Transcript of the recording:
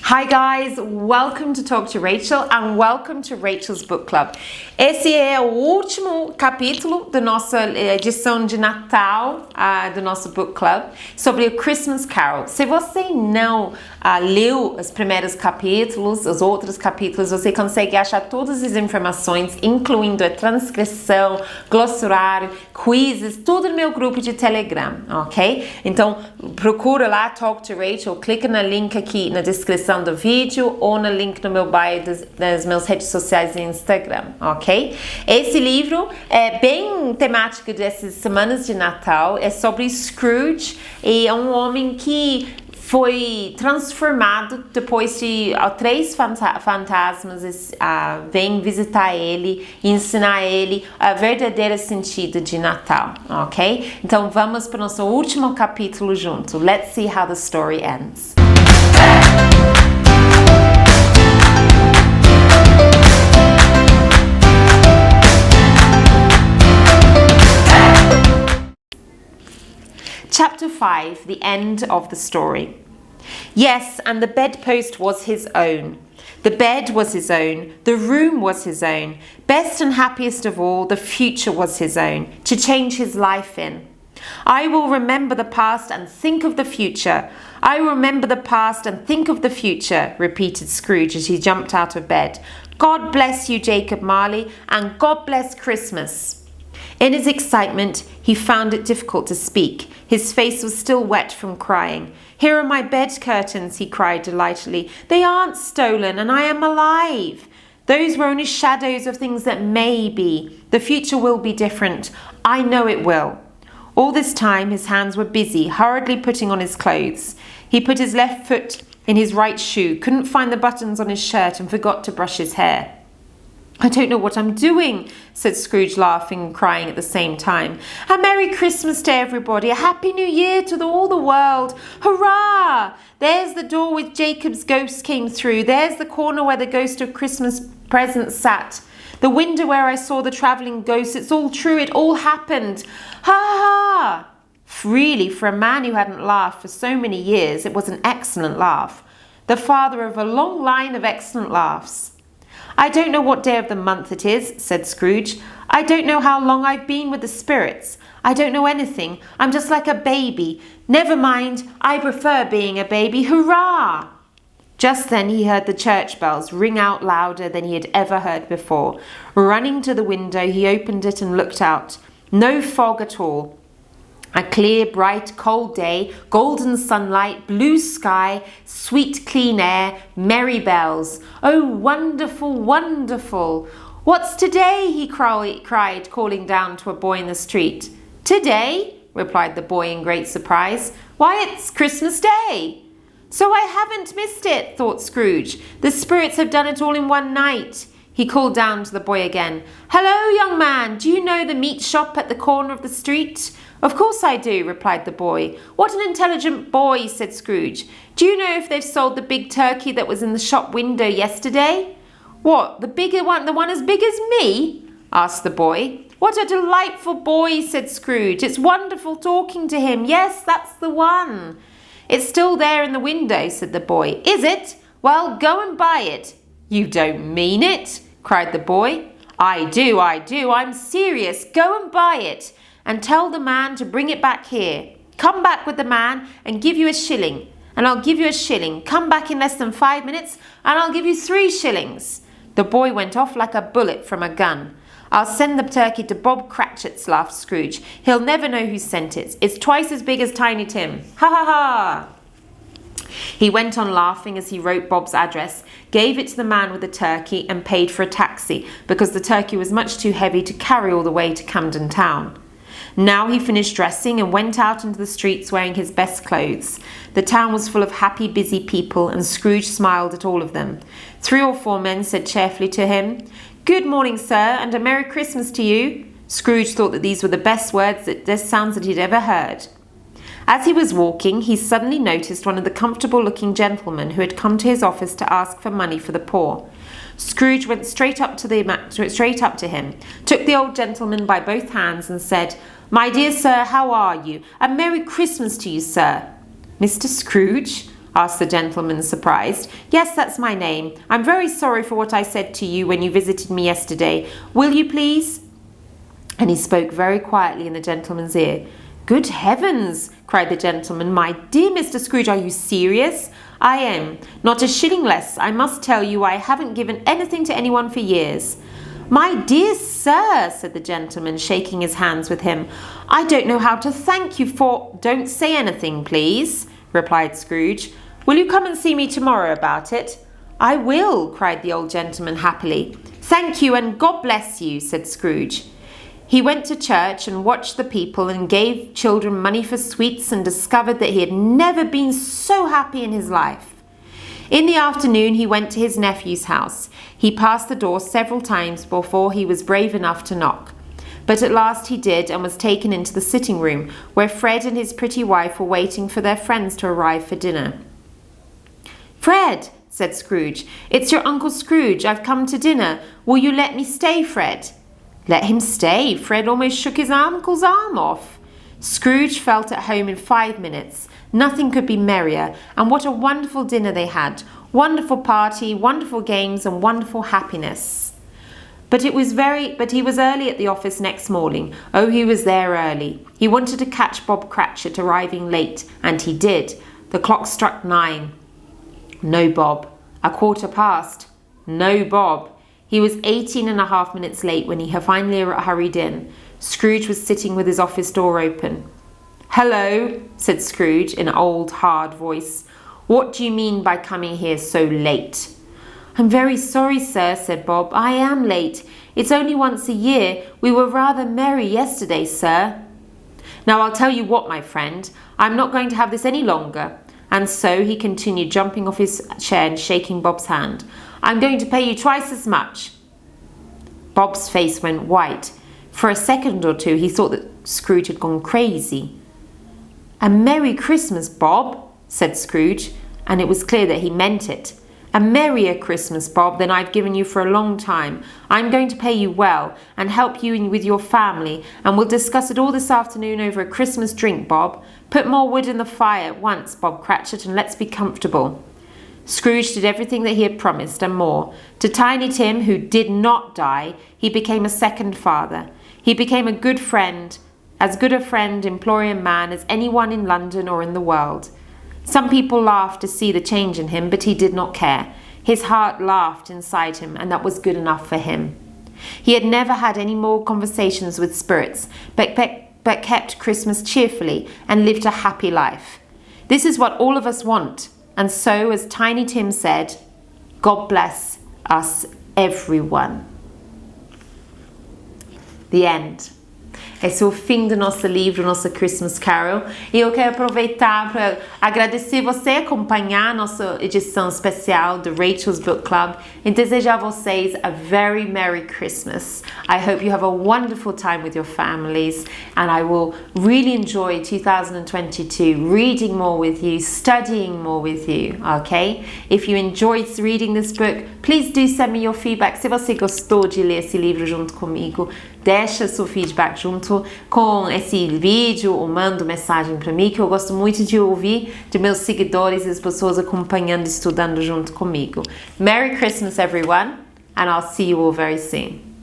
Hi guys, welcome to Talk to Rachel and welcome to Rachel's Book Club. Esse é o último capítulo da nossa edição de Natal do nosso Book Club sobre o Christmas Carol. Se você não leu os primeiros capítulos, os outros capítulos, você consegue achar todas as informações, incluindo a transcrição, glossário, quizzes, tudo no meu grupo de Telegram, ok? Então procura lá Talk to Rachel, clica no link aqui na descrição do vídeo ou no link no meu bio das minhas redes sociais e Instagram, ok? Esse livro é bem temático dessas semanas de Natal, é sobre Scrooge e é um homem que foi transformado depois de três fantasmas vêm visitar ele e ensinar ele o verdadeiro sentido de Natal, ok? Então vamos para o nosso último capítulo junto. Let's see how the story ends. Chapter 5, the end of the story. Yes, and the bedpost was his own. The bed was his own. The room was his own. Best and happiest of all, the future was his own, to change his life in. I will remember the past and think of the future. I will remember the past and think of the future, repeated Scrooge as he jumped out of bed. God bless you, Jacob Marley, and God bless Christmas. In his excitement, he found it difficult to speak. His face was still wet from crying. Here are my bed curtains, he cried delightedly. They aren't stolen, and I am alive. Those were only shadows of things that may be. The future will be different. I know it will. All this time, his hands were busy, hurriedly putting on his clothes. He put his left foot in his right shoe, couldn't find the buttons on his shirt, and forgot to brush his hair. I don't know what I'm doing, said Scrooge, laughing and crying at the same time. A Merry Christmas to everybody, a Happy New Year to all the world. Hurrah! There's the door with Jacob's ghost came through. There's the corner where the ghost of Christmas present sat. The window where I saw the travelling ghost. It's all true, it all happened. Ha ha! Really, for a man who hadn't laughed for so many years, it was an excellent laugh. The father of a long line of excellent laughs. I don't know what day of the month it is, said Scrooge. I don't know how long I've been with the spirits. I don't know anything. I'm just like a baby. Never mind, I prefer being a baby. Hurrah! Just then he heard the church bells ring out louder than he had ever heard before. Running to the window, he opened it and looked out. No fog at all. A clear, bright, cold day, golden sunlight, blue sky, sweet, clean air, merry bells. Oh, wonderful, wonderful. What's today? He cried, calling down to a boy in the street. Today? Replied the boy in great surprise. Why, it's Christmas Day. So I haven't missed it, thought Scrooge. The spirits have done it all in one night. He called down to the boy again. Hello, young man, do you know the meat shop at the corner of the street? Of course I do, replied the boy. What an intelligent boy, said Scrooge. Do you know if they've sold the big turkey that was in the shop window yesterday? What, the bigger one, the one as big as me? Asked the boy. What a delightful boy, said Scrooge. It's wonderful talking to him. Yes, that's the one. It's still there in the window, said the boy. Is it? Well, go and buy it. You don't mean it, cried the boy. I do. I'm serious. Go and buy it. And tell the man to bring it back here. Come back with the man and give you a shilling. And I'll give you a shilling. Come back in less than 5 minutes and I'll give you 3 shillings. The boy went off like a bullet from a gun. I'll send the turkey to Bob Cratchit's, laughed Scrooge. He'll never know who sent it. It's twice as big as Tiny Tim. Ha ha ha! He went on laughing as he wrote Bob's address, gave it to the man with the turkey and paid for a taxi because the turkey was much too heavy to carry all the way to Camden Town. Now he finished dressing and went out into the streets wearing his best clothes. The town was full of happy, busy people, and Scrooge smiled at all of them. 3 or 4 men said cheerfully to him, Good morning, sir, and a Merry Christmas to you. Scrooge thought that these were the best sounds that he'd ever heard. As he was walking, he suddenly noticed one of the comfortable-looking gentlemen who had come to his office to ask for money for the poor. Scrooge went straight up to him, took the old gentleman by both hands and said, My dear sir, how are you? A Merry Christmas to you, sir. Mr. Scrooge, asked the gentleman, surprised. Yes, that's my name. I'm very sorry for what I said to you when you visited me yesterday. Will you please? And he spoke very quietly in the gentleman's ear. Good heavens, cried the gentleman. My dear Mr. Scrooge, are you serious? I am. Not a shilling less. I must tell you I haven't given anything to anyone for years. My dear sir, said the gentleman, shaking his hands with him, I don't know how to thank you for— Don't say anything, please, replied Scrooge. Will you come and see me tomorrow about it? I will, cried the old gentleman happily. Thank you, and God bless you, said Scrooge. He went to church and watched the people and gave children money for sweets and discovered that he had never been so happy in his life. In the afternoon, he went to his nephew's house. He passed the door several times before he was brave enough to knock. But at last he did, and was taken into the sitting room, where Fred and his pretty wife were waiting for their friends to arrive for dinner. Fred, said Scrooge, it's your Uncle Scrooge. I've come to dinner. Will you let me stay, Fred? Let him stay. Fred almost shook his uncle's arm off. Scrooge felt at home in 5 minutes. Nothing could be merrier, and what a wonderful dinner they had. Wonderful party, wonderful games, and wonderful happiness. But he was early at the office next morning. Oh, he was there early. He wanted to catch Bob Cratchit arriving late, and he did. The clock struck 9. No Bob. 1:15. No Bob. He was 18.5 minutes late when he finally hurried in. Scrooge was sitting with his office door open. Hello, said Scrooge in an old, hard voice. What do you mean by coming here so late? I'm very sorry, sir, said Bob. I am late. It's only once a year. We were rather merry yesterday, sir. Now I'll tell you what, my friend. I'm not going to have this any longer. And so he continued, jumping off his chair and shaking Bob's hand. I'm going to pay you twice as much. Bob's face went white. For a second or two he thought that Scrooge had gone crazy. A Merry Christmas, Bob, said Scrooge, and it was clear that he meant it. A merrier Christmas, Bob, than I've given you for a long time. I'm going to pay you well and help you with your family, and we'll discuss it all this afternoon over a Christmas drink, Bob. Put more wood in the fire at once, Bob Cratchit, and let's be comfortable. Scrooge did everything that he had promised and more. To Tiny Tim, who did not die, he became a second father. He became a good friend, as good a friend, employer and man as anyone in London or in the world. Some people laughed to see the change in him, but he did not care. His heart laughed inside him, and that was good enough for him. He had never had any more conversations with spirits, but kept Christmas cheerfully and lived a happy life. This is what all of us want. And so, as Tiny Tim said, God bless us, everyone. The end. Esse é o fim do nosso livro, nossa Christmas Carol. E eu quero aproveitar para agradecer você acompanhar a nossa edição especial do Rachel's Book Club e desejar a vocês a very Merry Christmas. I hope you have a wonderful time with your families, and I will really enjoy 2022 reading more with you, studying more with you, okay? If you enjoyed reading this book, please do send me your feedback. Se você gostou de ler esse livro junto comigo, deixa seu feedback junto com esse vídeo ou manda mensagem para mim, que eu gosto muito de ouvir de meus seguidores e as pessoas acompanhando e estudando junto comigo. Merry Christmas, everyone, and I'll see you all very soon.